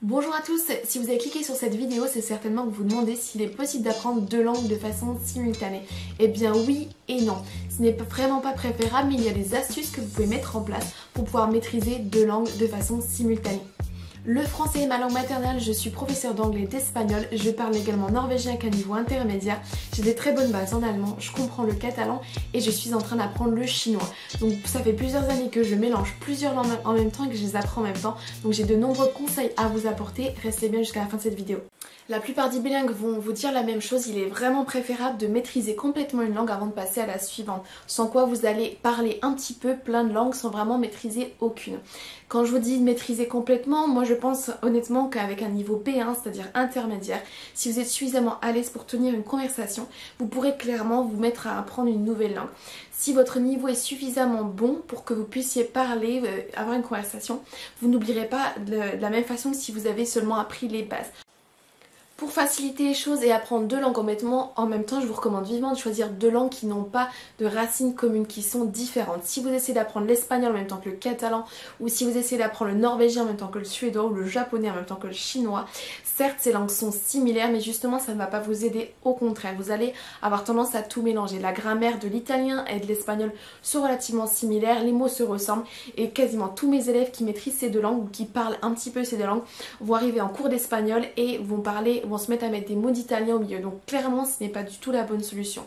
Bonjour à tous, si vous avez cliqué sur cette vidéo, c'est certainement que vous vous demandez s'il est possible d'apprendre deux langues de façon simultanée. Eh bien oui et non, ce n'est vraiment pas préférable, mais il y a des astuces que vous pouvez mettre en place pour pouvoir maîtriser deux langues de façon simultanée. Le français est ma langue maternelle, je suis professeure d'anglais et d'espagnol, je parle également norvégien avec un niveau intermédiaire, j'ai des très bonnes bases en allemand, je comprends le catalan et je suis en train d'apprendre le chinois. Donc ça fait plusieurs années que je mélange plusieurs langues en même temps et que je les apprends en même temps, donc j'ai de nombreux conseils à vous apporter, restez bien jusqu'à la fin de cette vidéo. La plupart des bilingues vont vous dire la même chose, il est vraiment préférable de maîtriser complètement une langue avant de passer à la suivante, sans quoi vous allez parler un petit peu plein de langues sans vraiment maîtriser aucune. Quand je vous dis maîtriser complètement, moi je pense honnêtement qu'avec un niveau B1, c'est-à-dire intermédiaire, si vous êtes suffisamment à l'aise pour tenir une conversation, vous pourrez clairement vous mettre à apprendre une nouvelle langue. Si votre niveau est suffisamment bon pour que vous puissiez parler, avoir une conversation, vous n'oublierez pas de la même façon que si vous avez seulement appris les bases. Pour faciliter les choses et apprendre deux langues en même temps, je vous recommande vivement de choisir deux langues qui n'ont pas de racines communes, qui sont différentes. Si vous essayez d'apprendre l'espagnol en même temps que le catalan, ou si vous essayez d'apprendre le norvégien en même temps que le suédois, ou le japonais en même temps que le chinois, certes ces langues sont similaires, mais justement ça ne va pas vous aider, au contraire. Vous allez avoir tendance à tout mélanger. La grammaire de l'italien et de l'espagnol sont relativement similaires, les mots se ressemblent, et quasiment tous mes élèves qui maîtrisent ces deux langues, ou qui parlent un petit peu ces deux langues, vont arriver en cours d'espagnol et vont se mettre à mettre des mots d'italien au milieu. Donc clairement ce n'est pas du tout la bonne solution.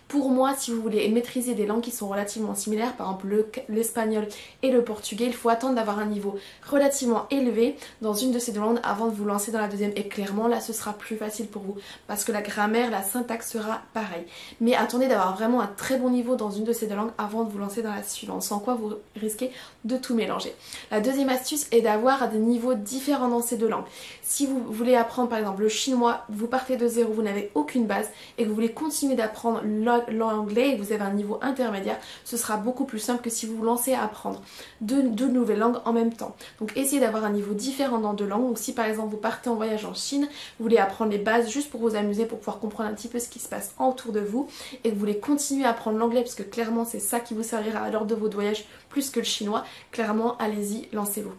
Pour moi, si vous voulez maîtriser des langues qui sont relativement similaires, par exemple l'espagnol et le portugais, il faut attendre d'avoir un niveau relativement élevé dans une de ces deux langues avant de vous lancer dans la deuxième. Et clairement là ce sera plus facile pour vous parce que la grammaire, la syntaxe sera pareille. Mais attendez d'avoir vraiment un très bon niveau dans une de ces deux langues avant de vous lancer dans la suivante, sans quoi vous risquez de tout mélanger. La deuxième astuce est d'avoir des niveaux différents dans ces deux langues. Si vous voulez apprendre par exemple le chinois, vous partez de zéro, vous n'avez aucune base et que vous voulez continuer d'apprendre l'anglais et que vous avez un niveau intermédiaire, ce sera beaucoup plus simple que si vous vous lancez à apprendre deux nouvelles langues en même temps. Donc essayez d'avoir un niveau différent dans deux langues. Donc si par exemple vous partez en voyage en Chine, vous voulez apprendre les bases juste pour vous amuser, pour pouvoir comprendre un petit peu ce qui se passe autour de vous et que vous voulez continuer à apprendre l'anglais parce que clairement c'est ça qui vous servira lors de votre voyage plus que le chinois, clairement allez-y, lancez-vous.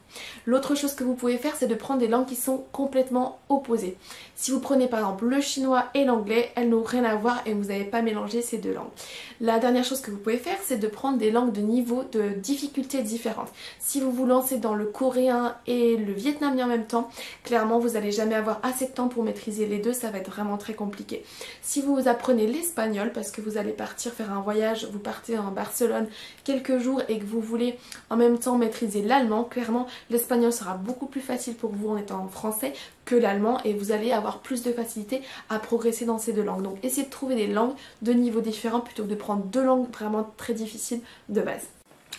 L'autre chose que vous pouvez faire, c'est de prendre des langues qui sont complètement opposées. Si vous prenez par exemple le chinois et l'anglais, elles n'ont rien à voir et vous n'avez pas mélangé ces deux langues. La dernière chose que vous pouvez faire, c'est de prendre des langues de niveau de difficulté différentes. Si vous vous lancez dans le coréen et le vietnamien en même temps, clairement vous n'allez jamais avoir assez de temps pour maîtriser les deux, ça va être vraiment très compliqué. Si vous apprenez l'espagnol, parce que vous allez partir faire un voyage, vous partez en Barcelone quelques jours et que vous voulez en même temps maîtriser l'allemand, clairement l'espagnol sera beaucoup plus facile pour vous en étant français que l'allemand et vous allez avoir plus de facilité à progresser dans ces deux langues. Donc essayez de trouver des langues de niveaux différents plutôt que de prendre deux langues vraiment très difficiles de base.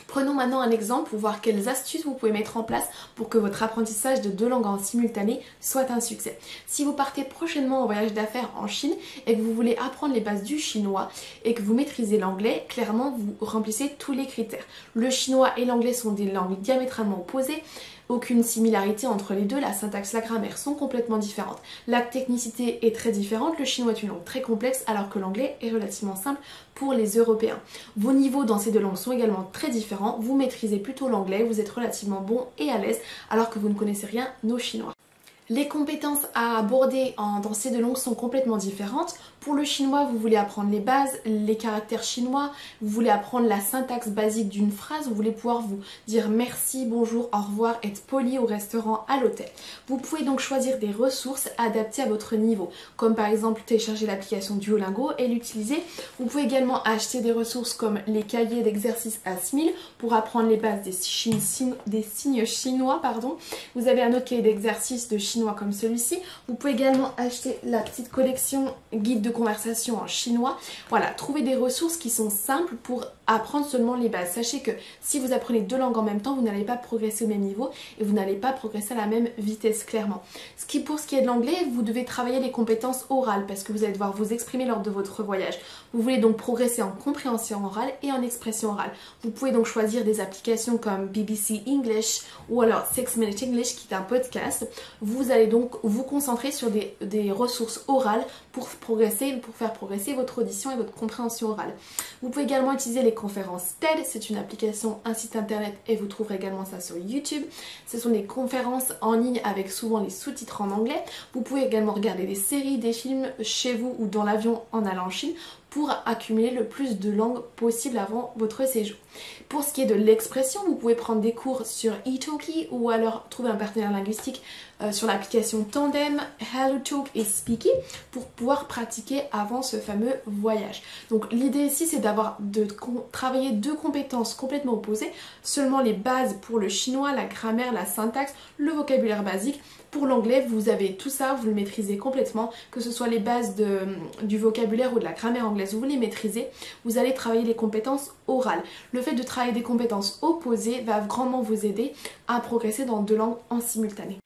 Prenons maintenant un exemple pour voir quelles astuces vous pouvez mettre en place pour que votre apprentissage de deux langues en simultané soit un succès. Si vous partez prochainement en voyage d'affaires en Chine et que vous voulez apprendre les bases du chinois et que vous maîtrisez l'anglais, clairement vous remplissez tous les critères. Le chinois et l'anglais sont des langues diamétralement opposées. Aucune similarité entre les deux, la syntaxe, la grammaire sont complètement différentes. La technicité est très différente, le chinois est une langue très complexe alors que l'anglais est relativement simple pour les Européens. Vos niveaux dans ces deux langues sont également très différents, vous maîtrisez plutôt l'anglais, vous êtes relativement bon et à l'aise alors que vous ne connaissez rien au chinois. Les compétences à aborder dans ces deux langues sont complètement différentes. Pour le chinois, vous voulez apprendre les bases, les caractères chinois, vous voulez apprendre la syntaxe basique d'une phrase, vous voulez pouvoir vous dire merci, bonjour, au revoir, être poli au restaurant, à l'hôtel. Vous pouvez donc choisir des ressources adaptées à votre niveau, comme par exemple télécharger l'application Duolingo et l'utiliser. Vous pouvez également acheter des ressources comme les cahiers d'exercices à 6000 pour apprendre les bases des signes chinois. Vous avez un autre cahier d'exercices de chinois comme celui-ci. Vous pouvez également acheter la petite collection guide de conversation en chinois. Voilà, trouvez des ressources qui sont simples pour apprendre seulement les bases. Sachez que si vous apprenez deux langues en même temps, vous n'allez pas progresser au même niveau et vous n'allez pas progresser à la même vitesse clairement. Pour ce qui est de l'anglais, vous devez travailler les compétences orales parce que vous allez devoir vous exprimer lors de votre voyage. Vous voulez donc progresser en compréhension orale et en expression orale. Vous pouvez donc choisir des applications comme BBC English ou alors 6 Minute English qui est un podcast. Vous allez donc vous concentrer sur des ressources orales pour progresser, pour faire progresser votre audition et votre compréhension orale. Vous pouvez également utiliser les conférences TED, c'est une application, un site internet et vous trouverez également ça sur YouTube. Ce sont des conférences en ligne avec souvent les sous-titres en anglais. Vous pouvez également regarder des séries, des films chez vous ou dans l'avion en allant en Chine pour accumuler le plus de langues possible avant votre séjour. Pour ce qui est de l'expression, vous pouvez prendre des cours sur Italki ou alors trouver un partenaire linguistique sur l'application Tandem, HelloTalk et Speaky pour pouvoir pratiquer avant ce fameux voyage. Donc l'idée ici c'est de travailler deux compétences complètement opposées, seulement les bases pour le chinois, la grammaire, la syntaxe, le vocabulaire basique. Pour l'anglais, vous avez tout ça, vous le maîtrisez complètement, que ce soit les bases du vocabulaire ou de la grammaire anglaise, vous les maîtrisez. Vous allez travailler les compétences orales. Le fait de travailler des compétences opposées va grandement vous aider à progresser dans deux langues en simultané.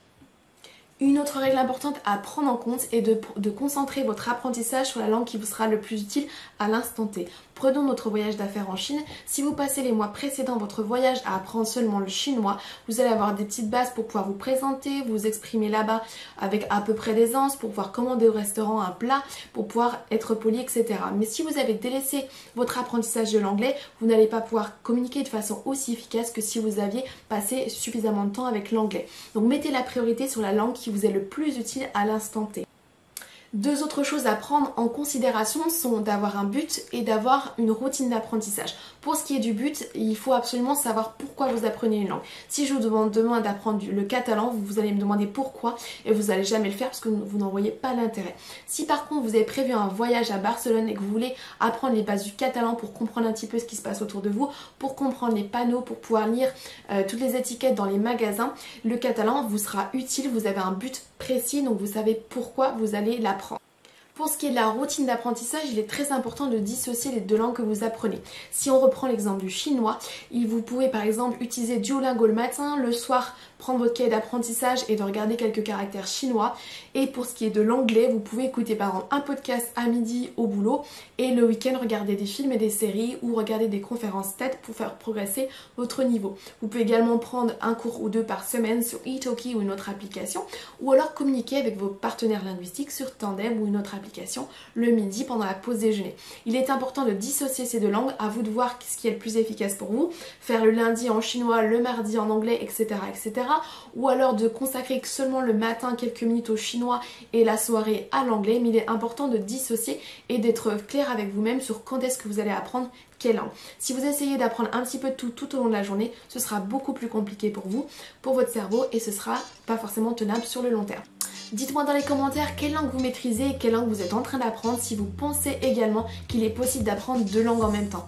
Une autre règle importante à prendre en compte est de concentrer votre apprentissage sur la langue qui vous sera le plus utile à l'instant T. Prenons notre voyage d'affaires en Chine. Si vous passez les mois précédant votre voyage à apprendre seulement le chinois, vous allez avoir des petites bases pour pouvoir vous présenter, vous exprimer là-bas avec à peu près d'aisance, pour pouvoir commander au restaurant un plat, pour pouvoir être poli, etc. Mais si vous avez délaissé votre apprentissage de l'anglais, vous n'allez pas pouvoir communiquer de façon aussi efficace que si vous aviez passé suffisamment de temps avec l'anglais. Donc mettez la priorité sur la langue qui vous est le plus utile à l'instant T. Deux autres choses à prendre en considération sont d'avoir un but et d'avoir une routine d'apprentissage. Pour ce qui est du but, il faut absolument savoir pourquoi vous apprenez une langue. Si je vous demande demain d'apprendre le catalan, vous allez me demander pourquoi et vous n'allez jamais le faire parce que vous n'en voyez pas l'intérêt. Si par contre vous avez prévu un voyage à Barcelone et que vous voulez apprendre les bases du catalan pour comprendre un petit peu ce qui se passe autour de vous, pour comprendre les panneaux, pour pouvoir lire toutes les étiquettes dans les magasins, le catalan vous sera utile, vous avez un but précis donc vous savez pourquoi vous allez l'apprendre. Pour ce qui est de la routine d'apprentissage, il est très important de dissocier les deux langues que vous apprenez. Si on reprend l'exemple du chinois, vous pouvez par exemple utiliser Duolingo le matin, le soir prendre votre cahier d'apprentissage et de regarder quelques caractères chinois. Et pour ce qui est de l'anglais, vous pouvez écouter par exemple un podcast à midi au boulot et le week-end regarder des films et des séries ou regarder des conférences TED pour faire progresser votre niveau. Vous pouvez également prendre un cours ou deux par semaine sur Italki ou une autre application ou alors communiquer avec vos partenaires linguistiques sur Tandem ou une autre application le midi pendant la pause déjeuner. Il est important de dissocier ces deux langues, à vous de voir ce qui est le plus efficace pour vous. Faire le lundi en chinois, le mardi en anglais, etc. etc. Ou alors de consacrer seulement le matin quelques minutes au chinois et la soirée à l'anglais, mais il est important de dissocier et d'être clair avec vous-même sur quand est-ce que vous allez apprendre quelle langue. Si vous essayez d'apprendre un petit peu de tout au long de la journée, ce sera beaucoup plus compliqué pour vous, pour votre cerveau et ce sera pas forcément tenable sur le long terme. Dites-moi dans les commentaires quelle langue vous maîtrisez et quelle langue vous êtes en train d'apprendre, si vous pensez également qu'il est possible d'apprendre deux langues en même temps.